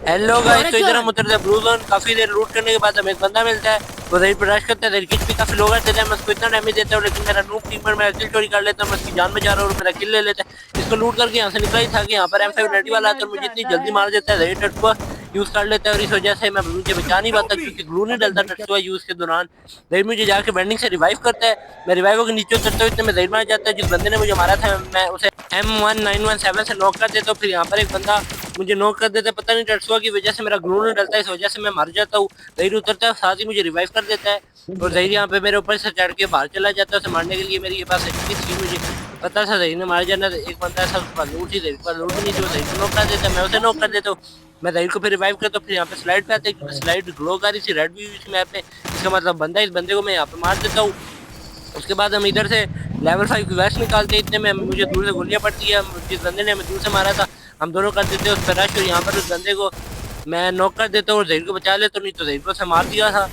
Hello guys, तो इधर हम उतरते हैं ब्लू जोन। काफी देर लूट करने के बाद हमें एक बंदा मिलता है, वो रैड पर रश करता है। किट भी काफी लोग आते हैं, मैं उसको इतना डैमेज देता हूँ, लेकिन मेरा नूब टीमर मेरा किल चोरी कर लेता है। मैं उसकी जान बचा रहा हूँ और मेरा किल ले लेता है। इसको लूट करके यहाँ से निकला ही था कि यहाँ पर M5 रेडी वाला आता है, मुझे इतनी जल्दी मार देता है। रेड को यूज कर लेता है और इस वजह से मैं मुझे बचा नहीं पाता, क्योंकि ग्लू नहीं डलता टट्सुआ यूज के दौरान। रेड मुझे जाके बेंडिंग से रिवाइव करता है। मैं रिवाइव के नीचे उतरता हूँ, इतने में रेड मार जाता है। जिस बंदे ने मुझे मारा था मैं उसे M1917 से नॉक कर देता हूँ। फिर यहाँ पर एक बंदा मुझे नॉक कर देता है, पता नहीं टट्सुआ की वजह से मेरा ग्लू नहीं डलता है, इस वजह से मैं मर जाता हूँ। जहीर उतरता है, साथ ही मुझे रिवाइव कर देता है और जहीर यहाँ पे मेरे ऊपर से चढ़ के बाहर चला जाता है। उसे मारने के लिए मेरे पास एचपी थी, मुझे पता था जहीर ने मार जाना। एक बंदा ऐसा उसके पास लूट ही जहीर पर लूट नहीं थी, वो जहीर को नॉक कर देता है, मैं उसे नॉक कर देता हूँ। मैं जहीर को फिर रिवाइव करता हूँ। फिर यहाँ पे स्लाइड पे आते हैं, स्लाइड ग्लो कर रही थी, रेड भी इस मैप में, इसका मतलब बंदा, इस बंदे को मैं यहाँ पे मार देता हूँ। उसके बाद हम इधर से लेवल 5 की वेस्ट निकालते हैं, इतने में मुझे दूर से गोलियां पड़ती है। जिस बंदे ने हमें दूर से मारा था हम दोनों कर देते हैं उस पर रश, और यहाँ पर उस बंदे को मैं नॉक कर देता हूँ और जहीर को बचा लेता हूँ, नहीं तो जहीर को से मार दिया था।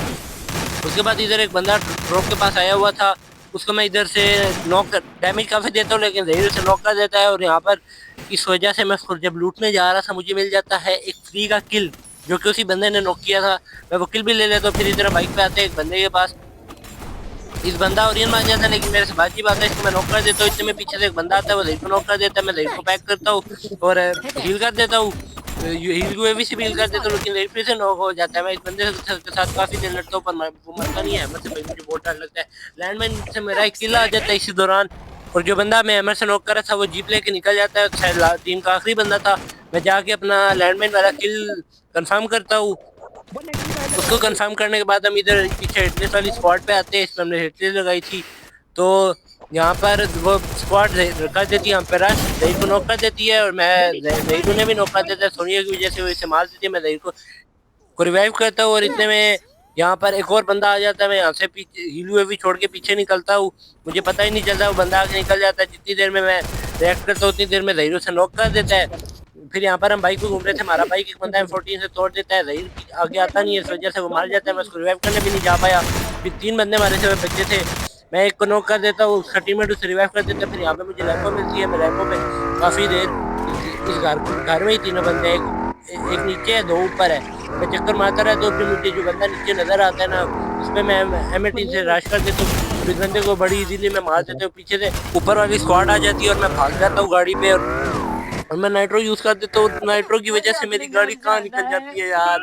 उसके बाद इधर एक बंदा ड्रॉप के पास आया हुआ था, उसको मैं इधर से नॉक कर डैमेज काफी देता हूँ, लेकिन जहीर से नॉक कर देता है। और यहाँ पर इस वजह से मैं उसको जब लूटने जा रहा था मुझे मिल जाता है एक फ्री का किल, जो कि उसी बंदे ने नॉक किया था। मैं वो किल भी ले लेता हूँ। फिर इधर बाइक पे आते हैं एक बंदे के पास, इस बंदा ओरियन मार जाता है, लेकिन मेरे से बातचीत आता है, इसको मैं नॉक कर देता हूँ। इतने में पीछे से एक बंदा आता है, वो जहीर को नॉक कर देता है। मैं जहीर को पैक करता हूँ और हील कर देता हूँ, हील यूएवी से भी हील कर देता हूँ, लेकिन जहीर फिर से नॉक हो जाता है। मैं इस बंदे के साथ काफी देर लड़ता हूँ, पर वो मरता नहीं है। मुझे बहुत डर लगता है, लैंडमाइन से मेरा एक किल आ जाता है इसी दौरान। और जो बंदा मैं एमर से नॉक कर रहा था वो जीप लेके निकल जाता है, शायद टीम का आखिरी बंदा था। मैं जाके अपना लैंडमाइन वाला किल कंफर्म करता हूँ। उसको कंफर्म करने के बाद हम इधर पीछे हिटलेस वाली स्पॉट पे आते हैं, इसमें हमने हिटलेस लगाई थी। तो यहाँ पर वो स्पॉट कर देती है हम पे रश, जहीर को नॉक कर देती है और मैं जहीर ने भी नॉक कर देता है। सोनिया की वजह से वो इसे मार देती है। मैं जहीर को रिवाइव करता हूँ और इतने में यहाँ पर एक और बंदा आ जाता है। मैं यहाँ से पीछे हीलू भी छोड़ के पीछे निकलता हूँ, मुझे पता ही नहीं चलता, वो बंदा आगे निकल जाता है। जितनी देर में मैं रिएक्ट करता हूँ उतनी देर में जहीर से नॉक कर देता है। फिर यहाँ पर हम बाइक पे घूम रहे थे, हमारा बाइक एक बंदा M14 से तोड़ देता है, जहीर आगे आता नहीं है, इस वजह से वो मार जाता है। मैं उसको रिवाइव करने भी नहीं जा पाया। फिर 3 बंदे हमारे से बचे थे, मैं एक को नॉक कर देता हूँ, उसका टीममेट उसे रिवाइव कर देता है। फिर यहाँ पे मुझे लैंपो मिलती है, मैं लैंपो में काफ़ी देर इस घर में ही तीनों बंदे, एक नीचे है, 2 ऊपर है। मैं चक्कर मारता रहता हूँ, फिर मुझे जो बंदा नीचे नजर आता है ना उस पर मैं M18 से रश कर देता हूँ, इस बंदे को बड़ी इजीली मैं मार देता हूँ। पीछे से ऊपर वाली स्क्वाड आ जाती है और मैं भाग जाता हूँ गाड़ी पे, और मैं नाइट्रो यूज कर देता हूँ। नाइट्रो की वजह से मेरी गाड़ी कहाँ निकल जाती है यार,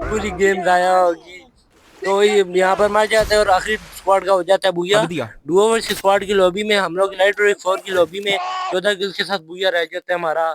पूरी गेम जाया होगी। तो यहाँ पर मर जाता है और आखिरी स्क्वाड का हो जाता है बुया। डुओ वर्सेस स्क्वाड की लॉबी में हम लोग नाइट्रो 4 की लॉबी में 14 किल्स के साथ बुया रह जाता है हमारा।